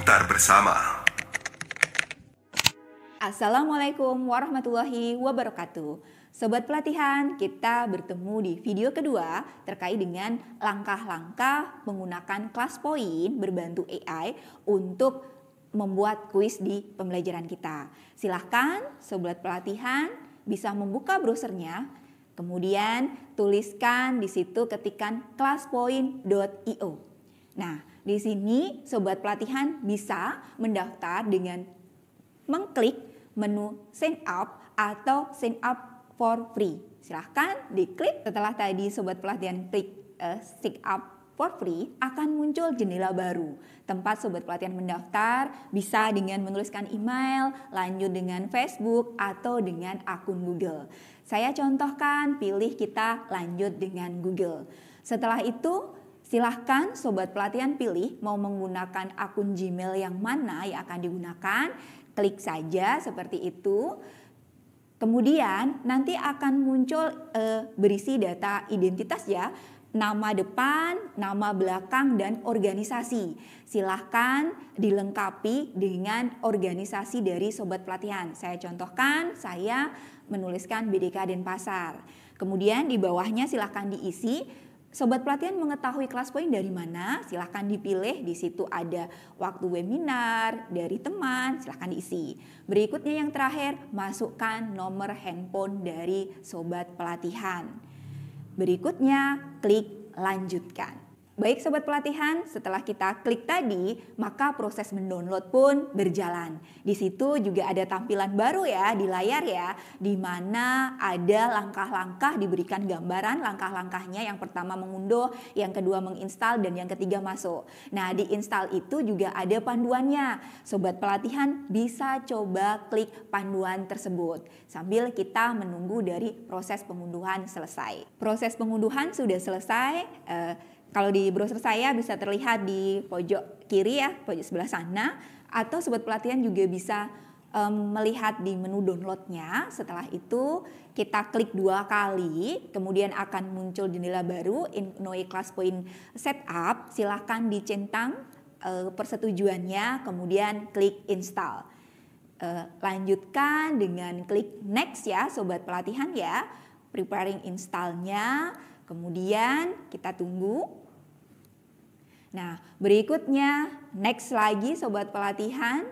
Daftar bersama. Assalamualaikum warahmatullahi wabarakatuh. Sobat pelatihan, kita bertemu di video kedua terkait dengan langkah-langkah menggunakan kelas poin berbantu AI untuk membuat kuis di pembelajaran kita. Silahkan sobat pelatihan bisa membuka browsernya, kemudian tuliskan di situ ketikkan classpoint.io. Nah, di sini sobat pelatihan bisa mendaftar dengan mengklik menu sign up atau sign up for free. Silahkan diklik. Setelah tadi sobat pelatihan klik sign up for free, akan muncul jendela baru. Tempat sobat pelatihan mendaftar bisa dengan menuliskan email, lanjut dengan Facebook atau dengan akun Google. Saya contohkan, pilih kita lanjut dengan Google. Setelah itu, silahkan sobat pelatihan pilih mau menggunakan akun Gmail yang mana yang akan digunakan. Klik saja seperti itu. Kemudian nanti akan muncul berisi data identitas ya. Nama depan, nama belakang, dan organisasi. Silahkan dilengkapi dengan organisasi dari sobat pelatihan. Saya contohkan, saya menuliskan BDK Denpasar. Kemudian di bawahnya silahkan diisi. Sobat pelatihan mengetahui kelas poin dari mana? Silahkan dipilih. Di situ ada waktu webinar, dari teman, silahkan diisi. Berikutnya yang terakhir, masukkan nomor handphone dari sobat pelatihan. Berikutnya, klik lanjutkan. Baik sobat pelatihan, setelah kita klik tadi, maka proses mendownload pun berjalan. Di situ juga ada tampilan baru ya di layar ya, di mana ada langkah-langkah diberikan gambaran langkah-langkahnya. Yang pertama mengunduh, yang kedua menginstal, dan yang ketiga masuk. Nah, di install itu juga ada panduannya. Sobat pelatihan bisa coba klik panduan tersebut sambil kita menunggu dari proses pengunduhan selesai. Proses pengunduhan sudah selesai. Kalau di browser saya bisa terlihat di pojok kiri ya, pojok sebelah sana. Atau sobat pelatihan juga bisa melihat di menu downloadnya. Setelah itu kita klik 2 kali, kemudian akan muncul jendela baru Ignoi Class Point Setup. Silahkan dicentang persetujuannya, kemudian klik install. Lanjutkan dengan klik next ya sobat pelatihan ya, preparing installnya. Kemudian kita tunggu. Nah, berikutnya next lagi sobat pelatihan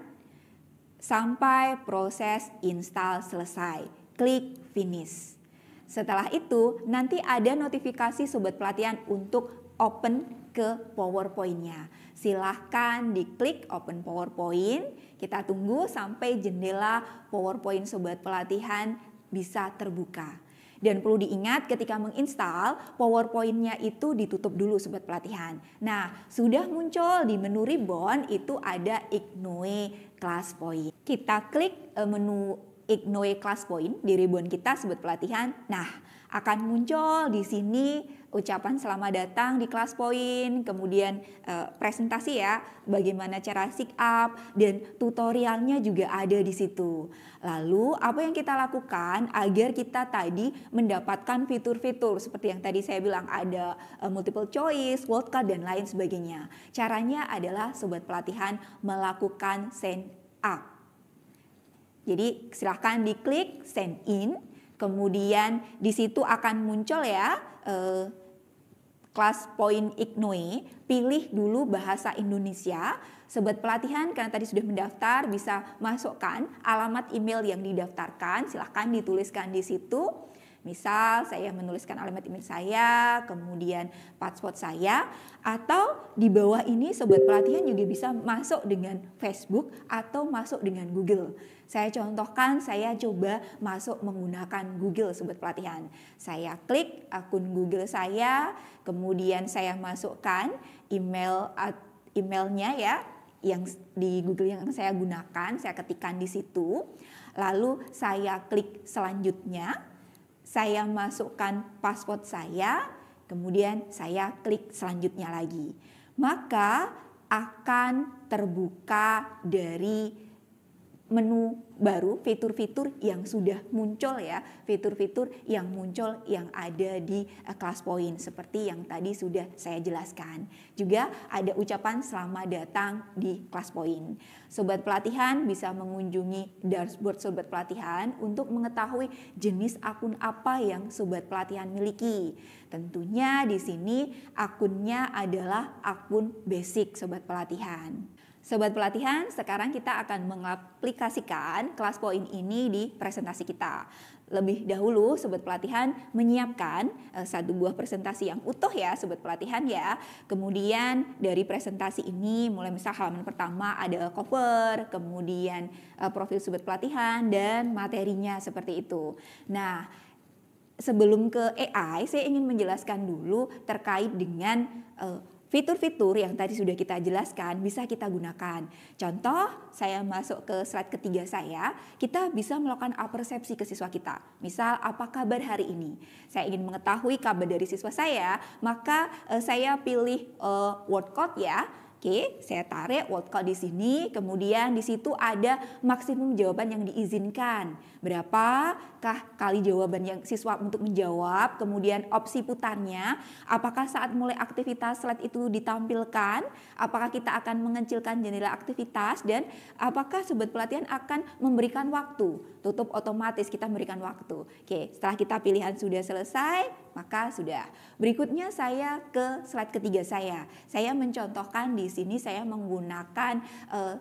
sampai proses install selesai. Klik finish. Setelah itu nanti ada notifikasi sobat pelatihan untuk open ke PowerPoint-nya. Silahkan diklik open PowerPoint. Kita tunggu sampai jendela PowerPoint sobat pelatihan bisa terbuka. Dan perlu diingat ketika menginstal, PowerPoint-nya itu ditutup dulu sobat pelatihan. Nah, sudah muncul di menu ribbon itu ada Ignoi Class Point. Kita klik menu Ignoi Class Point di ribbon kita sobat pelatihan. Nah, akan muncul di sini ucapan selamat datang di kelas poin, kemudian presentasi ya, bagaimana cara sign up, dan tutorialnya juga ada di situ. Lalu apa yang kita lakukan agar kita tadi mendapatkan fitur-fitur seperti yang tadi saya bilang ada multiple choice, wildcard, dan lain sebagainya. Caranya adalah sobat pelatihan melakukan sign up. Jadi silahkan diklik sign in. Kemudian di situ akan muncul ya kelas poin Ignoi. Pilih dulu bahasa Indonesia. Sobat pelatihan karena tadi sudah mendaftar bisa masukkan alamat email yang didaftarkan. Silahkan dituliskan di situ. Misal saya menuliskan alamat email saya, kemudian password saya, atau di bawah ini sobat pelatihan juga bisa masuk dengan Facebook atau masuk dengan Google. Saya contohkan, saya coba masuk menggunakan Google sobat pelatihan. Saya klik akun Google saya, kemudian saya masukkan emailnya ya, yang di Google yang saya gunakan, saya ketikkan di situ. Lalu saya klik selanjutnya. Saya masukkan password saya, kemudian saya klik selanjutnya lagi. Maka akan terbuka dari menu baru, fitur-fitur yang sudah muncul ya, fitur-fitur yang muncul yang ada di ClassPoint seperti yang tadi sudah saya jelaskan. Juga ada ucapan selamat datang di ClassPoint. Sobat pelatihan bisa mengunjungi dashboard sobat pelatihan untuk mengetahui jenis akun apa yang sobat pelatihan miliki. Tentunya di sini akunnya adalah akun basic sobat pelatihan. Sobat pelatihan, sekarang kita akan mengaplikasikan ClassPoint ini di presentasi kita. Lebih dahulu Sobat pelatihan menyiapkan satu buah presentasi yang utuh ya Sobat pelatihan ya. Kemudian dari presentasi ini mulai misal halaman pertama ada cover, kemudian profil Sobat pelatihan dan materinya seperti itu. Nah, sebelum ke AI, saya ingin menjelaskan dulu terkait dengan fitur-fitur yang tadi sudah kita jelaskan bisa kita gunakan. Contoh, saya masuk ke slide ketiga saya, kita bisa melakukan apersepsi ke siswa kita. Misal, apa kabar hari ini? Saya ingin mengetahui kabar dari siswa saya, maka saya pilih word code ya. Oke, saya tarik word code di sini, kemudian di situ ada maksimum jawaban yang diizinkan. Berapakah kali jawaban yang siswa untuk menjawab, kemudian opsi putarnya, apakah saat mulai aktivitas slide itu ditampilkan, apakah kita akan mengecilkan jendela aktivitas, dan apakah sobat pelatihan akan memberikan waktu, tutup otomatis kita memberikan waktu. Oke, setelah kita pilihan sudah selesai, maka sudah. Berikutnya saya ke slide ketiga saya. Saya mencontohkan di sini saya menggunakan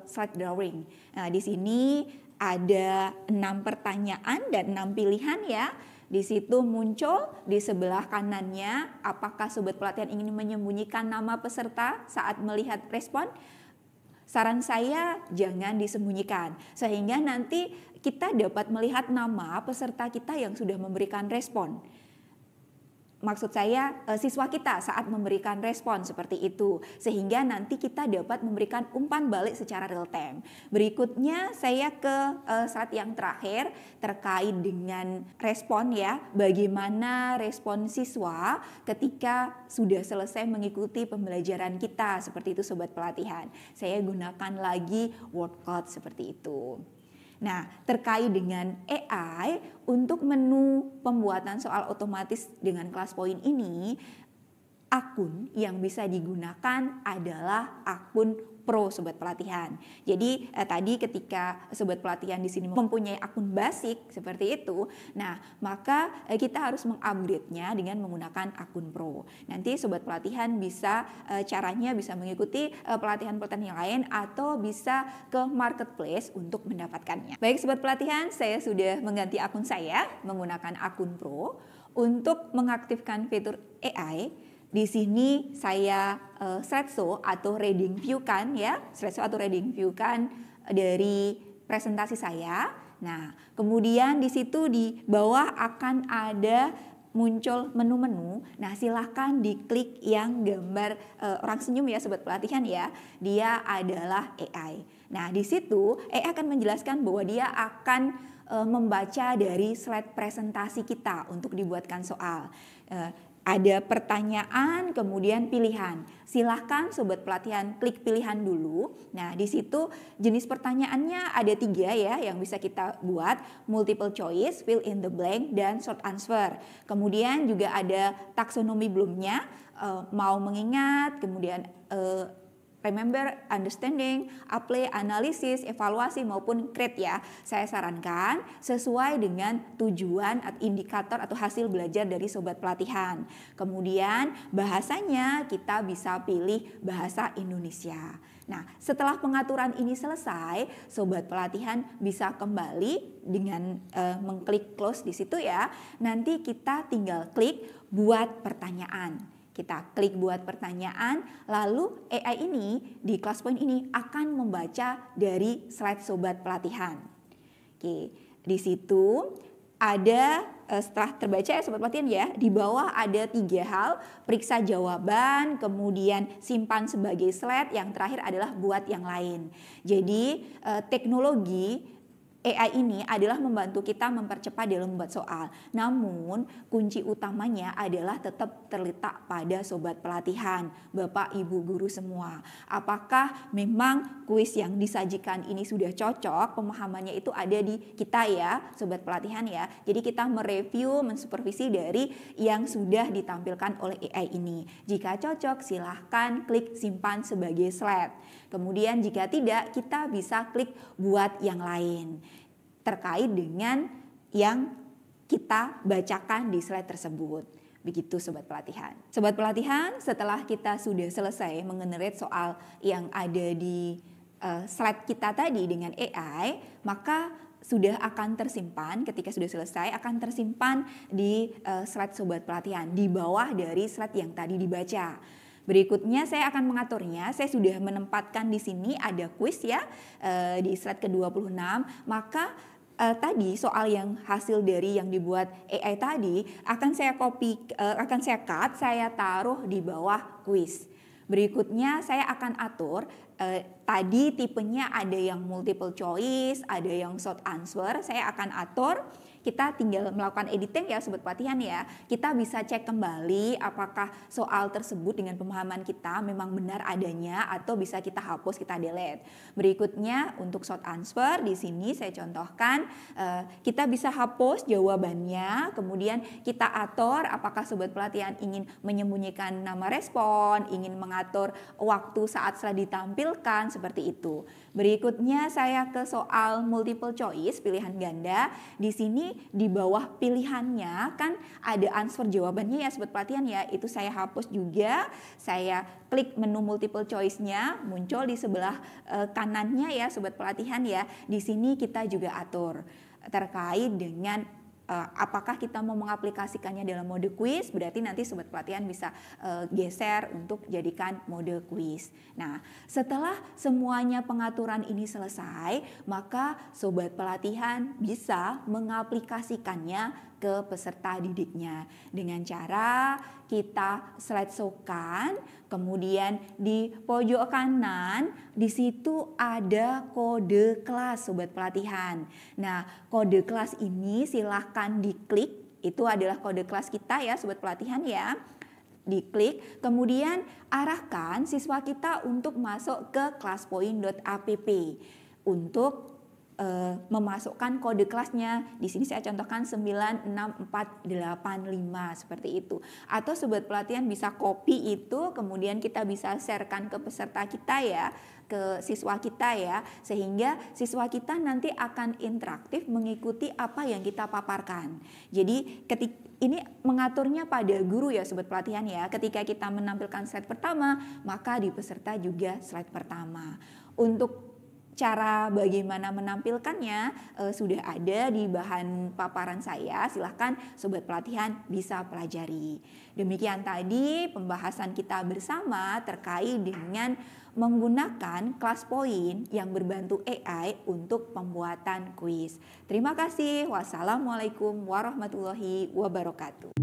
slide drawing. Nah, di sini ada 6 pertanyaan dan 6 pilihan ya. Di situ muncul di sebelah kanannya apakah sobat pelatihan ingin menyembunyikan nama peserta saat melihat respon? Saran saya jangan disembunyikan sehingga nanti kita dapat melihat nama peserta kita yang sudah memberikan respon. Maksud saya siswa kita saat memberikan respon seperti itu sehingga nanti kita dapat memberikan umpan balik secara real time. Berikutnya saya ke slide yang terakhir terkait dengan respon ya, bagaimana respon siswa ketika sudah selesai mengikuti pembelajaran kita seperti itu sobat pelatihan. Saya gunakan lagi word cloud seperti itu. Nah, terkait dengan AI untuk menu pembuatan soal otomatis dengan ClassPoint ini, akun yang bisa digunakan adalah akun Pro sobat pelatihan. Jadi tadi ketika sobat pelatihan di sini mempunyai akun basic seperti itu, nah maka kita harus mengupgrade-nya dengan menggunakan akun Pro. Nanti sobat pelatihan bisa caranya bisa mengikuti pelatihan-pelatihan yang lain atau bisa ke marketplace untuk mendapatkannya. Baik sobat pelatihan, saya sudah mengganti akun saya menggunakan akun Pro untuk mengaktifkan fitur AI. Di sini saya slideshow atau reading view kan ya, slideshow atau reading view kan dari presentasi saya. Nah, kemudian di situ di bawah akan ada muncul menu-menu. Nah, silahkan diklik yang gambar orang senyum ya sobat pelatihan ya. Dia adalah AI. Nah, di situ AI akan menjelaskan bahwa dia akan membaca dari slide presentasi kita untuk dibuatkan soal. Ada pertanyaan, kemudian pilihan. Silahkan sobat pelatihan klik pilihan dulu. Nah, di situ jenis pertanyaannya ada 3 ya yang bisa kita buat. Multiple choice, fill in the blank, dan short answer. Kemudian juga ada taksonomi belumnya, mau mengingat, kemudian remember, understanding, apply, analisis, evaluasi maupun create ya. Saya sarankan sesuai dengan tujuan atau indikator atau hasil belajar dari sobat pelatihan. Kemudian bahasanya kita bisa pilih bahasa Indonesia. Nah, setelah pengaturan ini selesai, sobat pelatihan bisa kembali dengan mengklik close di situ ya. Nanti kita tinggal klik buat pertanyaan. Kita klik buat pertanyaan, lalu AI ini di ClassPoint ini akan membaca dari slide sobat pelatihan. Oke, di situ ada setelah terbaca ya sobat pelatihan ya, di bawah ada 3 hal, periksa jawaban, kemudian simpan sebagai slide, yang terakhir adalah buat yang lain. Jadi teknologi AI ini adalah membantu kita mempercepat dalam membuat soal. Namun, kunci utamanya adalah tetap terletak pada sobat pelatihan, Bapak, Ibu, guru semua. Apakah memang kuis yang disajikan ini sudah cocok? Pemahamannya itu ada di kita ya, sobat pelatihan ya. Jadi kita mereview, mensupervisi dari yang sudah ditampilkan oleh AI ini. Jika cocok, silahkan klik simpan sebagai slide. Kemudian jika tidak, kita bisa klik buat yang lain terkait dengan yang kita bacakan di slide tersebut. Begitu sobat pelatihan. Sobat pelatihan, setelah kita sudah selesai mengenerate soal yang ada di slide kita tadi dengan AI, maka sudah akan tersimpan, ketika sudah selesai akan tersimpan di slide sobat pelatihan di bawah dari slide yang tadi dibaca. Berikutnya saya akan mengaturnya. Saya sudah menempatkan di sini ada kuis ya di slide ke-26. Maka tadi soal yang hasil dari yang dibuat AI tadi akan saya akan saya cut, saya taruh di bawah kuis. Berikutnya saya akan atur tadi tipenya ada yang multiple choice, ada yang short answer. Saya akan atur. Kita tinggal melakukan editing ya sobat pelatihan ya. Kita bisa cek kembali apakah soal tersebut dengan pemahaman kita memang benar adanya atau bisa kita hapus, kita delete. Berikutnya untuk short answer di sini saya contohkan kita bisa hapus jawabannya, kemudian kita atur apakah sobat pelatihan ingin menyembunyikan nama respon, ingin mengatur waktu saat setelah ditampilkan seperti itu. Berikutnya saya ke soal multiple choice, pilihan ganda. Di sini di bawah pilihannya kan ada answer jawabannya ya sobat pelatihan ya. Itu saya hapus juga. Saya klik menu multiple choice-nya, muncul di sebelah kanannya ya sobat pelatihan ya. Di sini kita juga atur terkait dengan apakah kita mau mengaplikasikannya dalam mode kuis, berarti nanti sobat pelatihan bisa geser untuk jadikan mode kuis. Nah, setelah semuanya pengaturan ini selesai, maka sobat pelatihan bisa mengaplikasikannya ke peserta didiknya dengan cara kita slide show-kan, kemudian di pojok kanan di situ ada kode kelas sobat pelatihan. Nah, kode kelas ini silahkan diklik, itu adalah kode kelas kita ya sobat pelatihan ya. Diklik, kemudian arahkan siswa kita untuk masuk ke classpoint.app untuk memasukkan kode kelasnya. Di sini saya contohkan 96485 seperti itu. Atau sobat pelatihan bisa copy itu, kemudian kita bisa sharekan ke peserta kita ya, ke siswa kita ya, sehingga siswa kita nanti akan interaktif mengikuti apa yang kita paparkan. Jadi ini mengaturnya pada guru ya sobat pelatihan ya. Ketika kita menampilkan slide pertama, maka di peserta juga slide pertama. Untuk cara bagaimana menampilkannya sudah ada di bahan paparan saya, silahkan sobat pelatihan bisa pelajari. Demikian tadi pembahasan kita bersama terkait dengan menggunakan ClassPoint yang berbantu AI untuk pembuatan kuis. Terima kasih. Wassalamualaikum warahmatullahi wabarakatuh.